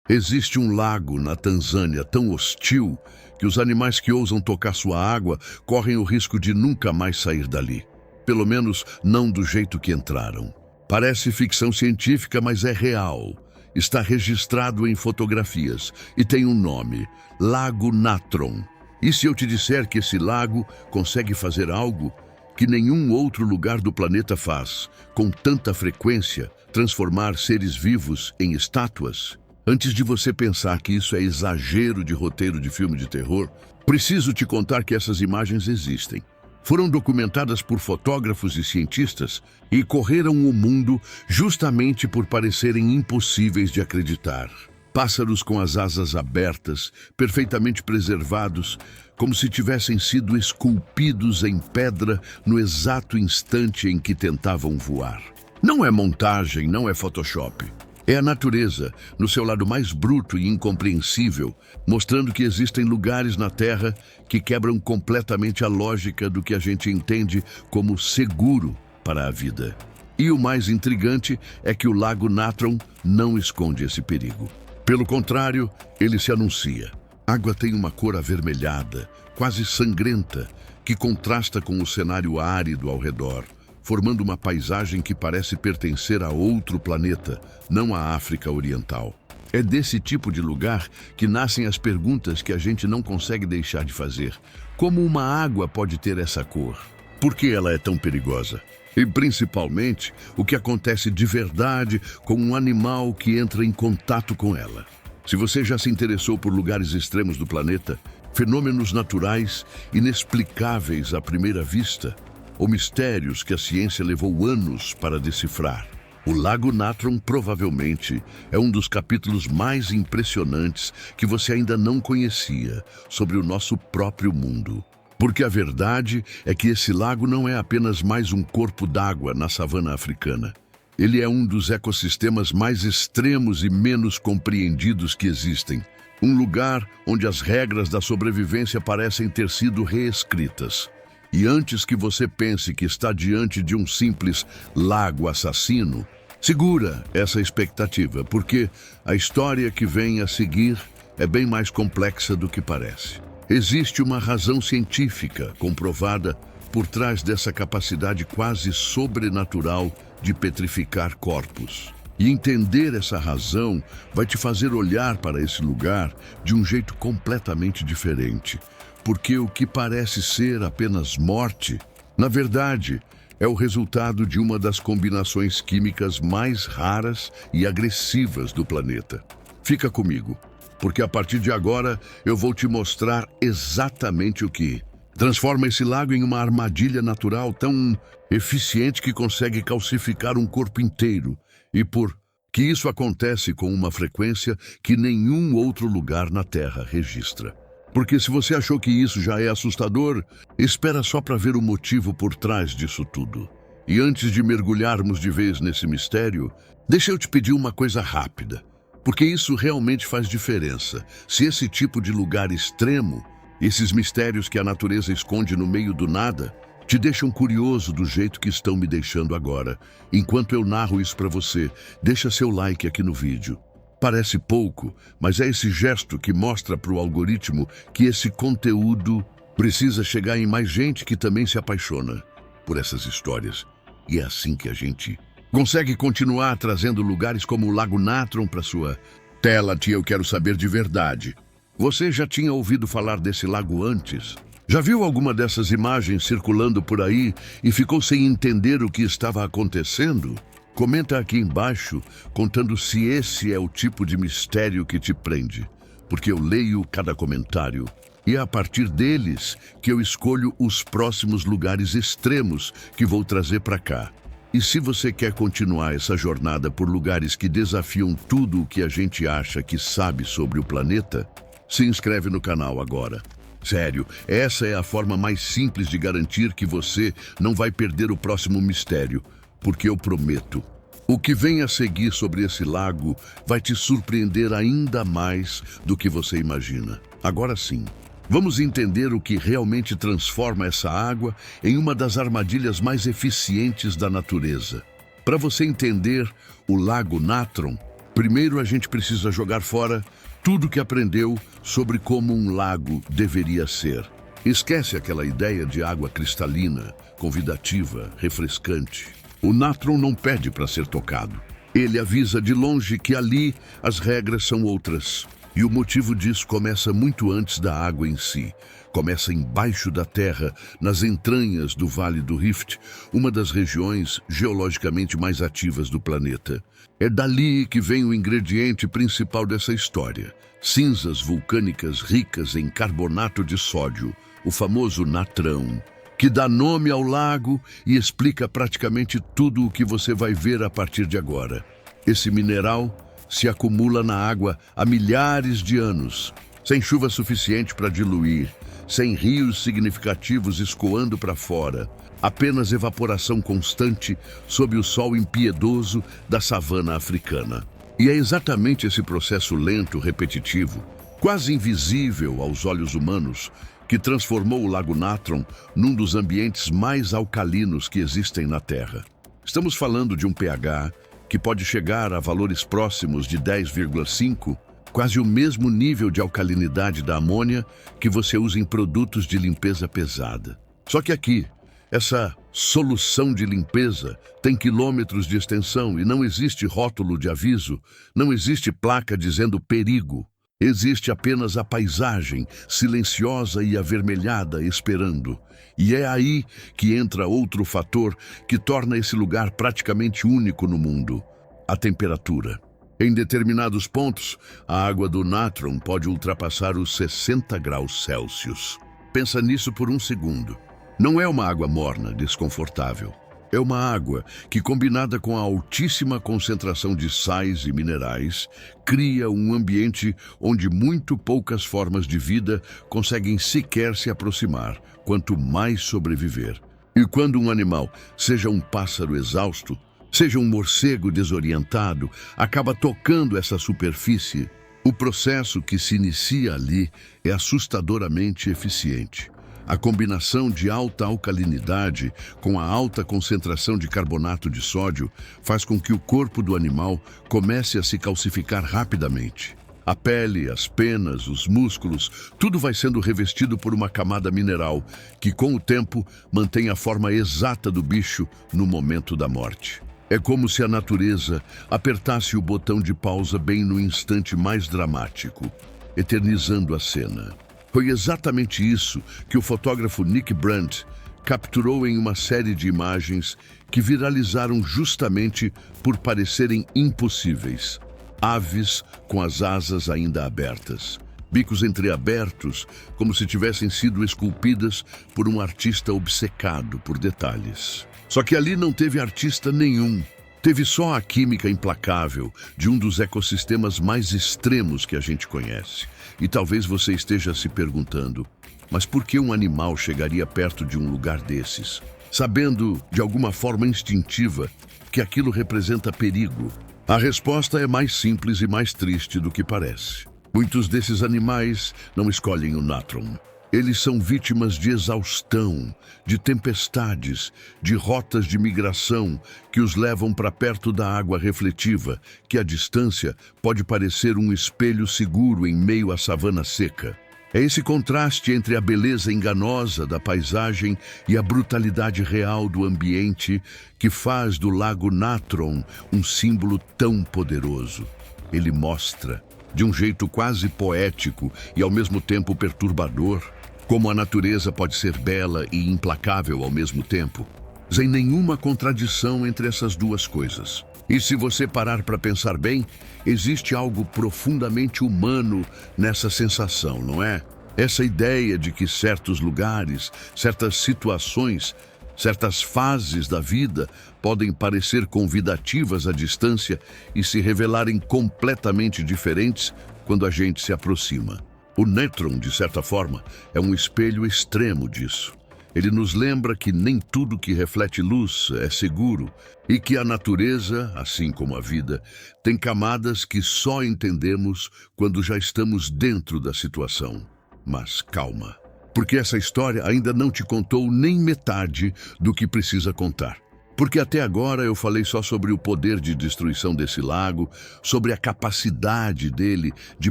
Existe um lago na Tanzânia tão hostil que os animais que ousam tocar sua água correm o risco de nunca mais sair dali. Pelo menos não do jeito que entraram. Parece ficção científica, mas é real. Está registrado em fotografias e tem um nome: Lago Natron. E se eu te disser que esse lago consegue fazer algo que nenhum outro lugar do planeta faz, com tanta frequência, transformar seres vivos em estátuas? Antes de você pensar que isso é exagero de roteiro de filme de terror, preciso te contar que essas imagens existem. Foram documentadas por fotógrafos e cientistas e correram o mundo justamente por parecerem impossíveis de acreditar. Pássaros com as asas abertas, perfeitamente preservados, como se tivessem sido esculpidos em pedra no exato instante em que tentavam voar. Não é montagem, não é Photoshop. É a natureza, no seu lado mais bruto e incompreensível, mostrando que existem lugares na Terra que quebram completamente a lógica do que a gente entende como seguro para a vida. E o mais intrigante é que o Lago Natron não esconde esse perigo. Pelo contrário, ele se anuncia. A água tem uma cor avermelhada, quase sangrenta, que contrasta com o cenário árido ao redor, formando uma paisagem que parece pertencer a outro planeta, não à África Oriental. É desse tipo de lugar que nascem as perguntas que a gente não consegue deixar de fazer. Como uma água pode ter essa cor? Por que ela é tão perigosa? E, principalmente, o que acontece de verdade com um animal que entra em contato com ela. Se você já se interessou por lugares extremos do planeta, fenômenos naturais inexplicáveis à primeira vista, ou mistérios que a ciência levou anos para decifrar, o Lago Natron provavelmente é um dos capítulos mais impressionantes que você ainda não conhecia sobre o nosso próprio mundo. Porque a verdade é que esse lago não é apenas mais um corpo d'água na savana africana. Ele é um dos ecossistemas mais extremos e menos compreendidos que existem. Um lugar onde as regras da sobrevivência parecem ter sido reescritas. E antes que você pense que está diante de um simples lago assassino, segura essa expectativa, porque a história que vem a seguir é bem mais complexa do que parece. Existe uma razão científica comprovada por trás dessa capacidade quase sobrenatural de petrificar corpos. E entender essa razão vai te fazer olhar para esse lugar de um jeito completamente diferente. Porque o que parece ser apenas morte, na verdade, é o resultado de uma das combinações químicas mais raras e agressivas do planeta. Fica comigo, porque a partir de agora eu vou te mostrar exatamente o que transforma esse lago em uma armadilha natural tão eficiente que consegue calcificar um corpo inteiro, e por que isso acontece com uma frequência que nenhum outro lugar na Terra registra. Porque se você achou que isso já é assustador, espera só para ver o motivo por trás disso tudo. E antes de mergulharmos de vez nesse mistério, deixa eu te pedir uma coisa rápida. Porque isso realmente faz diferença. Se esse tipo de lugar extremo, esses mistérios que a natureza esconde no meio do nada, te deixam curioso do jeito que estão me deixando agora. Enquanto eu narro isso para você, deixa seu like aqui no vídeo. Parece pouco, mas é esse gesto que mostra para o algoritmo que esse conteúdo precisa chegar em mais gente que também se apaixona por essas histórias. E é assim que a gente consegue continuar trazendo lugares como o Lago Natron para sua tela, tia. Eu quero saber de verdade. Você já tinha ouvido falar desse lago antes? Já viu alguma dessas imagens circulando por aí e ficou sem entender o que estava acontecendo? Comenta aqui embaixo, contando se esse é o tipo de mistério que te prende, porque eu leio cada comentário e é a partir deles que eu escolho os próximos lugares extremos que vou trazer para cá. E se você quer continuar essa jornada por lugares que desafiam tudo o que a gente acha que sabe sobre o planeta, se inscreve no canal agora. Sério, essa é a forma mais simples de garantir que você não vai perder o próximo mistério. Porque eu prometo, o que vem a seguir sobre esse lago vai te surpreender ainda mais do que você imagina. Agora sim, vamos entender o que realmente transforma essa água em uma das armadilhas mais eficientes da natureza. Para você entender o Lago Natron, Primeiro, a gente precisa jogar fora tudo que aprendeu sobre como um lago deveria ser. Esquece aquela ideia de água cristalina, convidativa, refrescante. O natron não pede para ser tocado. Ele avisa de longe que ali as regras são outras. E o motivo disso começa muito antes da água em si. Começa embaixo da terra, nas entranhas do Vale do Rift, uma das regiões geologicamente mais ativas do planeta. É dali que vem o ingrediente principal dessa história. Cinzas vulcânicas ricas em carbonato de sódio, o famoso natrão, que dá nome ao lago e explica praticamente tudo o que você vai ver a partir de agora. Esse mineral se acumula na água há milhares de anos, sem chuva suficiente para diluir, sem rios significativos escoando para fora, apenas evaporação constante sob o sol impiedoso da savana africana. E é exatamente esse processo lento, repetitivo, quase invisível aos olhos humanos, que transformou o Lago Natron num dos ambientes mais alcalinos que existem na Terra. Estamos falando de um pH que pode chegar a valores próximos de 10,5, quase o mesmo nível de alcalinidade da amônia que você usa em produtos de limpeza pesada. Só que aqui, essa solução de limpeza tem quilômetros de extensão e não existe rótulo de aviso, não existe placa dizendo perigo. Existe apenas a paisagem, silenciosa e avermelhada, esperando. E é aí que entra outro fator que torna esse lugar praticamente único no mundo: a temperatura. Em determinados pontos, a água do natron pode ultrapassar os 60 graus Celsius. Pensa nisso por um segundo. Não é uma água morna, desconfortável. É uma água que, combinada com a altíssima concentração de sais e minerais, cria um ambiente onde muito poucas formas de vida conseguem sequer se aproximar, quanto mais sobreviver. E quando um animal, seja um pássaro exausto, seja um morcego desorientado, acaba tocando essa superfície, o processo que se inicia ali é assustadoramente eficiente. A combinação de alta alcalinidade com a alta concentração de carbonato de sódio faz com que o corpo do animal comece a se calcificar rapidamente. A pele, as penas, os músculos, tudo vai sendo revestido por uma camada mineral que, com o tempo, mantém a forma exata do bicho no momento da morte. É como se a natureza apertasse o botão de pausa bem no instante mais dramático, eternizando a cena. Foi exatamente isso que o fotógrafo Nick Brandt capturou em uma série de imagens que viralizaram justamente por parecerem impossíveis. Aves com as asas ainda abertas, bicos entreabertos, como se tivessem sido esculpidas por um artista obcecado por detalhes. Só que ali não teve artista nenhum. Teve só a química implacável de um dos ecossistemas mais extremos que a gente conhece. E talvez você esteja se perguntando, mas por que um animal chegaria perto de um lugar desses, sabendo, de alguma forma instintiva, que aquilo representa perigo? A resposta é mais simples e mais triste do que parece. Muitos desses animais não escolhem o natron. Eles são vítimas de exaustão, de tempestades, de rotas de migração que os levam para perto da água refletiva, que à distância pode parecer um espelho seguro em meio à savana seca. É esse contraste entre a beleza enganosa da paisagem e a brutalidade real do ambiente que faz do Lago Natron um símbolo tão poderoso. Ele mostra, de um jeito quase poético e ao mesmo tempo perturbador, como a natureza pode ser bela e implacável ao mesmo tempo, sem nenhuma contradição entre essas duas coisas. E se você parar para pensar bem, existe algo profundamente humano nessa sensação, não é? Essa ideia de que certos lugares, certas situações, certas fases da vida podem parecer convidativas à distância e se revelarem completamente diferentes quando a gente se aproxima. O natron, de certa forma, é um espelho extremo disso. Ele nos lembra que nem tudo que reflete luz é seguro e que a natureza, assim como a vida, tem camadas que só entendemos quando já estamos dentro da situação. Mas calma, porque essa história ainda não te contou nem metade do que precisa contar. Porque até agora eu falei só sobre o poder de destruição desse lago, sobre a capacidade dele de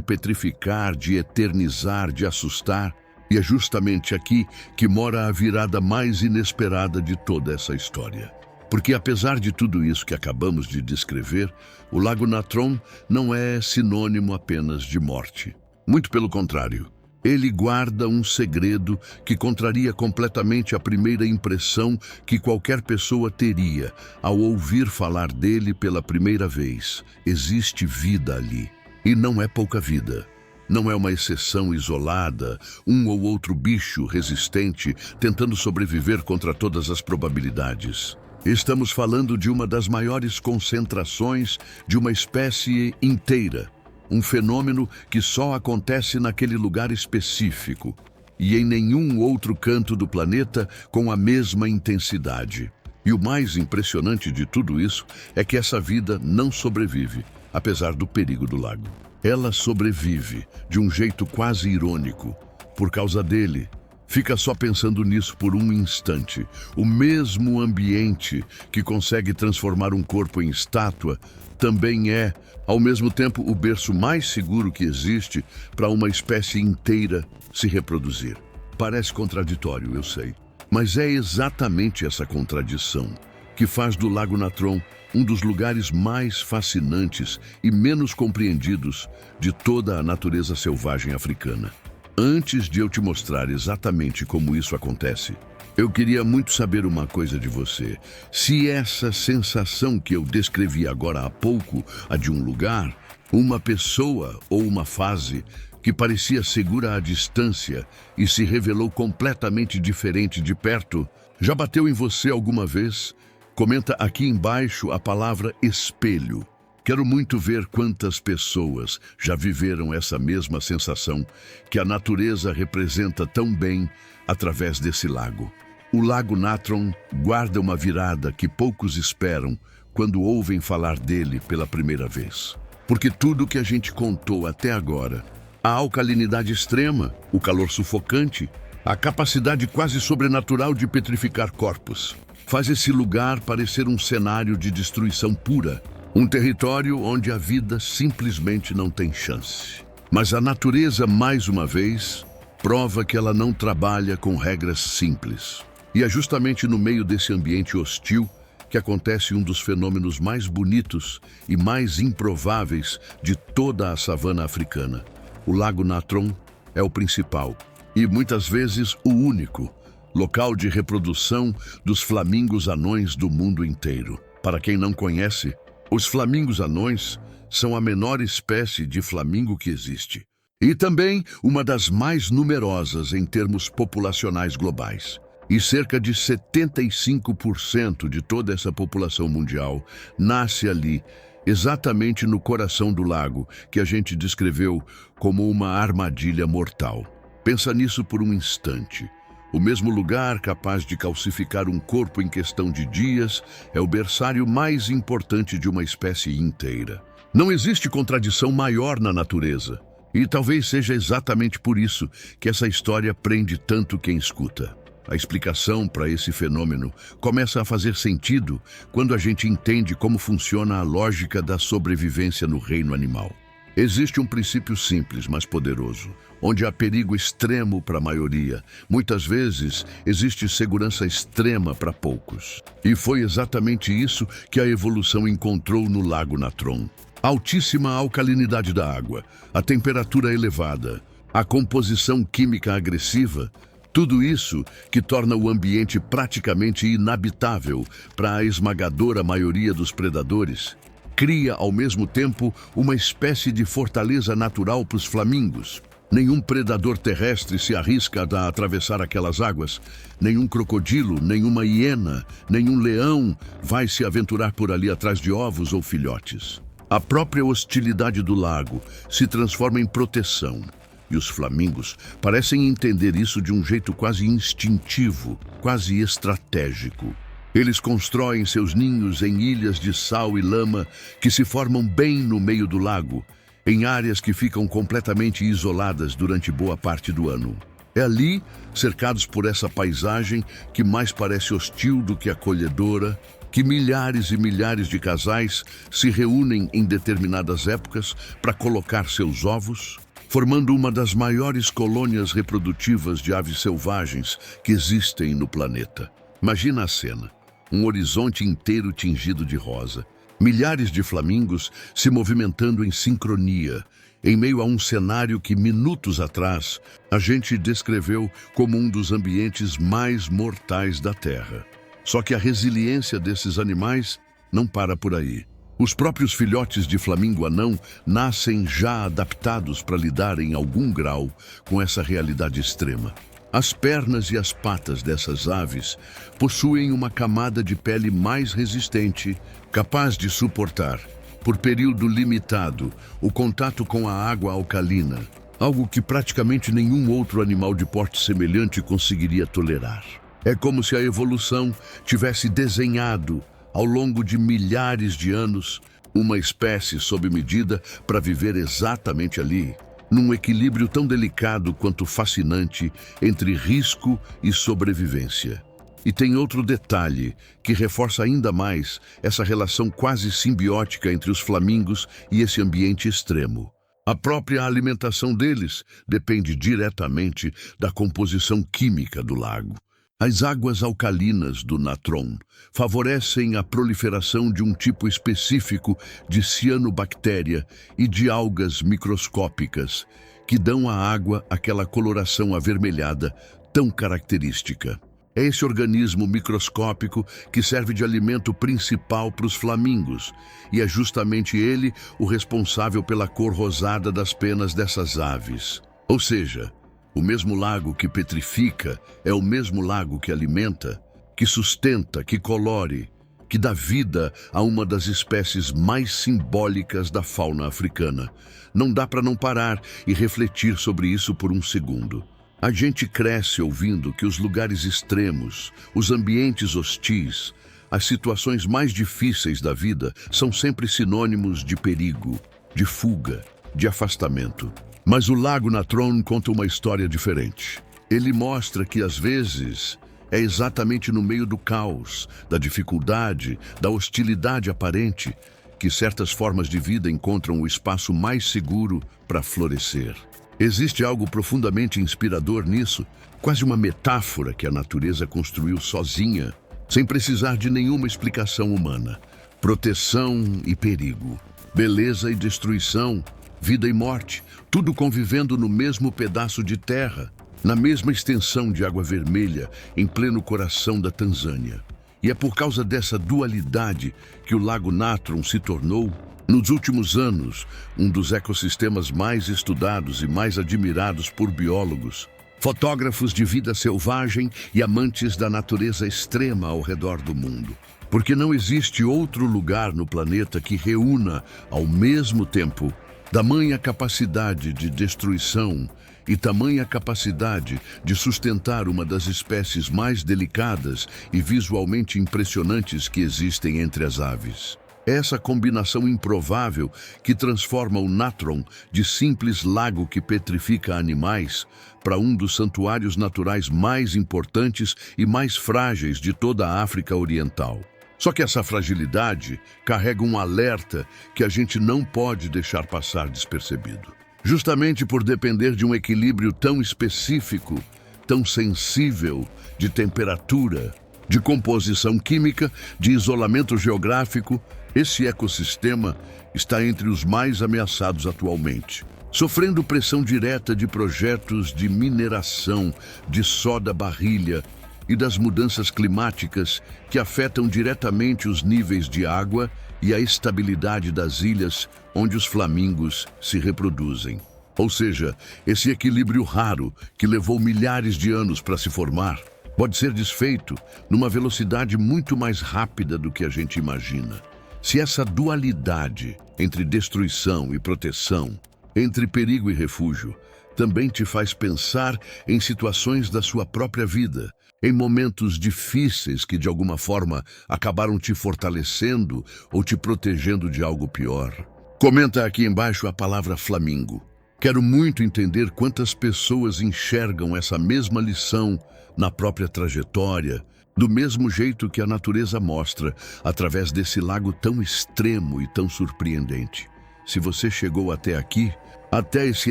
petrificar, de eternizar, de assustar. E é justamente aqui que mora a virada mais inesperada de toda essa história. Porque apesar de tudo isso que acabamos de descrever, o Lago Natron não é sinônimo apenas de morte. Muito pelo contrário. Ele guarda um segredo que contraria completamente a primeira impressão que qualquer pessoa teria ao ouvir falar dele pela primeira vez. Existe vida ali. E não é pouca vida. Não é uma exceção isolada, um ou outro bicho resistente tentando sobreviver contra todas as probabilidades. Estamos falando de uma das maiores concentrações de uma espécie inteira. Um fenômeno que só acontece naquele lugar específico e em nenhum outro canto do planeta com a mesma intensidade. E o mais impressionante de tudo isso é que essa vida não sobrevive, apesar do perigo do lago. Ela sobrevive de um jeito quase irônico, por causa dele. Fica só pensando nisso por um instante. O mesmo ambiente que consegue transformar um corpo em estátua também é, ao mesmo tempo, o berço mais seguro que existe para uma espécie inteira se reproduzir. Parece contraditório, eu sei. Mas é exatamente essa contradição que faz do Lago Natron um dos lugares mais fascinantes e menos compreendidos de toda a natureza selvagem africana. Antes de eu te mostrar exatamente como isso acontece, eu queria muito saber uma coisa de você. Se essa sensação que eu descrevi agora há pouco, a de um lugar, uma pessoa ou uma fase que parecia segura à distância e se revelou completamente diferente de perto, já bateu em você alguma vez? Comenta aqui embaixo a palavra espelho. Quero muito ver quantas pessoas já viveram essa mesma sensação que a natureza representa tão bem através desse lago. O Lago Natron guarda uma virada que poucos esperam quando ouvem falar dele pela primeira vez. Porque tudo que a gente contou até agora, a alcalinidade extrema, o calor sufocante, a capacidade quase sobrenatural de petrificar corpos, faz esse lugar parecer um cenário de destruição pura, um território onde a vida simplesmente não tem chance. Mas a natureza, mais uma vez, prova que ela não trabalha com regras simples. E é justamente no meio desse ambiente hostil que acontece um dos fenômenos mais bonitos e mais improváveis de toda a savana africana. O Lago Natron é o principal e, muitas vezes, o único local de reprodução dos flamingos anões do mundo inteiro. Para quem não conhece, os flamingos anões são a menor espécie de flamingo que existe. E também uma das mais numerosas em termos populacionais globais. E cerca de 75% de toda essa população mundial nasce ali, exatamente no coração do lago, que a gente descreveu como uma armadilha mortal. Pensa nisso por um instante. O mesmo lugar capaz de calcificar um corpo em questão de dias é o berçário mais importante de uma espécie inteira. Não existe contradição maior na natureza. E talvez seja exatamente por isso que essa história prende tanto quem escuta. A explicação para esse fenômeno começa a fazer sentido quando a gente entende como funciona a lógica da sobrevivência no reino animal. Existe um princípio simples, mas poderoso, onde há perigo extremo para a maioria. Muitas vezes, existe segurança extrema para poucos. E foi exatamente isso que a evolução encontrou no Lago Natron. A altíssima alcalinidade da água, a temperatura elevada, a composição química agressiva, tudo isso que torna o ambiente praticamente inabitável para a esmagadora maioria dos predadores, cria ao mesmo tempo uma espécie de fortaleza natural para os flamingos. Nenhum predador terrestre se arrisca a atravessar aquelas águas. Nenhum crocodilo, nenhuma hiena, nenhum leão vai se aventurar por ali atrás de ovos ou filhotes. A própria hostilidade do lago se transforma em proteção. E os flamingos parecem entender isso de um jeito quase instintivo, quase estratégico. Eles constroem seus ninhos em ilhas de sal e lama que se formam bem no meio do lago, em áreas que ficam completamente isoladas durante boa parte do ano. É ali, cercados por essa paisagem que mais parece hostil do que acolhedora, que milhares e milhares de casais se reúnem em determinadas épocas para colocar seus ovos, formando uma das maiores colônias reprodutivas de aves selvagens que existem no planeta. Imagina a cena, um horizonte inteiro tingido de rosa, milhares de flamingos se movimentando em sincronia, em meio a um cenário que minutos atrás a gente descreveu como um dos ambientes mais mortais da Terra. Só que a resiliência desses animais não para por aí. Os próprios filhotes de flamingo anão nascem já adaptados para lidar em algum grau com essa realidade extrema. As pernas e as patas dessas aves possuem uma camada de pele mais resistente, capaz de suportar, por período limitado, o contato com a água alcalina, algo que praticamente nenhum outro animal de porte semelhante conseguiria tolerar. É como se a evolução tivesse desenhado, ao longo de milhares de anos, uma espécie sob medida para viver exatamente ali, num equilíbrio tão delicado quanto fascinante entre risco e sobrevivência. E tem outro detalhe que reforça ainda mais essa relação quase simbiótica entre os flamingos e esse ambiente extremo. A própria alimentação deles depende diretamente da composição química do lago. As águas alcalinas do natron favorecem a proliferação de um tipo específico de cianobactéria e de algas microscópicas que dão à água aquela coloração avermelhada tão característica. É esse organismo microscópico que serve de alimento principal para os flamingos, e é justamente ele o responsável pela cor rosada das penas dessas aves. Ou seja, o mesmo lago que petrifica é o mesmo lago que alimenta, que sustenta, que colore, que dá vida a uma das espécies mais simbólicas da fauna africana. Não dá para não parar e refletir sobre isso por um segundo. A gente cresce ouvindo que os lugares extremos, os ambientes hostis, as situações mais difíceis da vida são sempre sinônimos de perigo, de fuga, de afastamento. Mas o Lago Natron conta uma história diferente. Ele mostra que, às vezes, é exatamente no meio do caos, da dificuldade, da hostilidade aparente, que certas formas de vida encontram o espaço mais seguro para florescer. Existe algo profundamente inspirador nisso, quase uma metáfora que a natureza construiu sozinha, sem precisar de nenhuma explicação humana. Proteção e perigo, beleza e destruição, vida e morte, tudo convivendo no mesmo pedaço de terra, na mesma extensão de água vermelha, em pleno coração da Tanzânia. E é por causa dessa dualidade que o Lago Natron se tornou, nos últimos anos, um dos ecossistemas mais estudados e mais admirados por biólogos, fotógrafos de vida selvagem e amantes da natureza extrema ao redor do mundo. Porque não existe outro lugar no planeta que reúna, ao mesmo tempo, tamanha capacidade de destruição e tamanha capacidade de sustentar uma das espécies mais delicadas e visualmente impressionantes que existem entre as aves. É essa combinação improvável que transforma o Natron de simples lago que petrifica animais para um dos santuários naturais mais importantes e mais frágeis de toda a África Oriental. Só que essa fragilidade carrega um alerta que a gente não pode deixar passar despercebido. Justamente por depender de um equilíbrio tão específico, tão sensível, de temperatura, de composição química, de isolamento geográfico, esse ecossistema está entre os mais ameaçados atualmente, sofrendo pressão direta de projetos de mineração, de soda-barrilha e das mudanças climáticas que afetam diretamente os níveis de água e a estabilidade das ilhas onde os flamingos se reproduzem. Ou seja, esse equilíbrio raro que levou milhares de anos para se formar pode ser desfeito numa velocidade muito mais rápida do que a gente imagina. Se essa dualidade entre destruição e proteção, entre perigo e refúgio, também te faz pensar em situações da sua própria vida, em momentos difíceis que de alguma forma acabaram te fortalecendo ou te protegendo de algo pior, comenta aqui embaixo a palavra flamingo. Quero muito entender quantas pessoas enxergam essa mesma lição na própria trajetória, Do mesmo jeito que a natureza mostra, através desse lago tão extremo e tão surpreendente. Se você chegou até aqui, até esse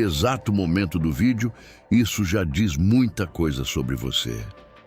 exato momento do vídeo, isso já diz muita coisa sobre você.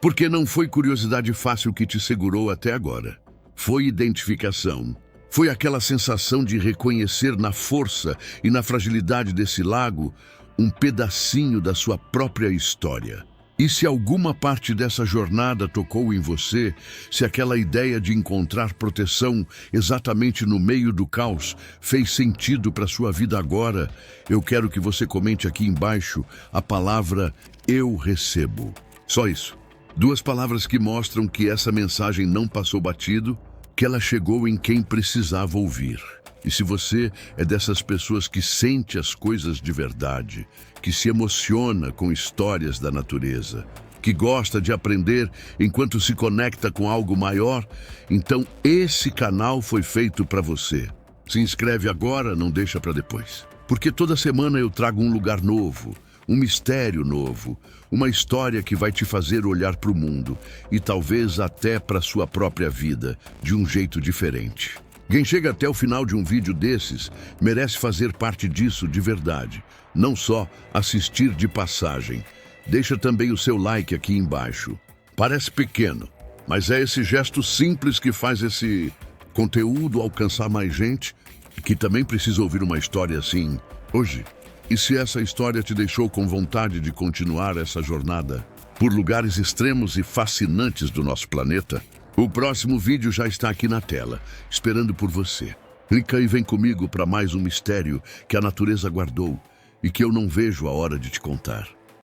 Porque não foi curiosidade fácil que te segurou até agora. Foi identificação. Foi aquela sensação de reconhecer na força e na fragilidade desse lago um pedacinho da sua própria história. E se alguma parte dessa jornada tocou em você, se aquela ideia de encontrar proteção exatamente no meio do caos fez sentido para sua vida agora, eu quero que você comente aqui embaixo a palavra "eu recebo". Só isso. 2 palavras que mostram que essa mensagem não passou batido, que ela chegou em quem precisava ouvir. E se você é dessas pessoas que sente as coisas de verdade, que se emociona com histórias da natureza, que gosta de aprender enquanto se conecta com algo maior, então esse canal foi feito para você. Se inscreve agora, não deixa para depois. Porque toda semana eu trago um lugar novo, um mistério novo, uma história que vai te fazer olhar para o mundo e talvez até para sua própria vida de um jeito diferente. Quem chega até o final de um vídeo desses merece fazer parte disso de verdade, não só assistir de passagem. Deixa também o seu like aqui embaixo. Parece pequeno, mas é esse gesto simples que faz esse conteúdo alcançar mais gente que também precisa ouvir uma história assim hoje. E se essa história te deixou com vontade de continuar essa jornada por lugares extremos e fascinantes do nosso planeta, o próximo vídeo já está aqui na tela, esperando por você. Clica e vem comigo para mais um mistério que a natureza guardou e que eu não vejo a hora de te contar.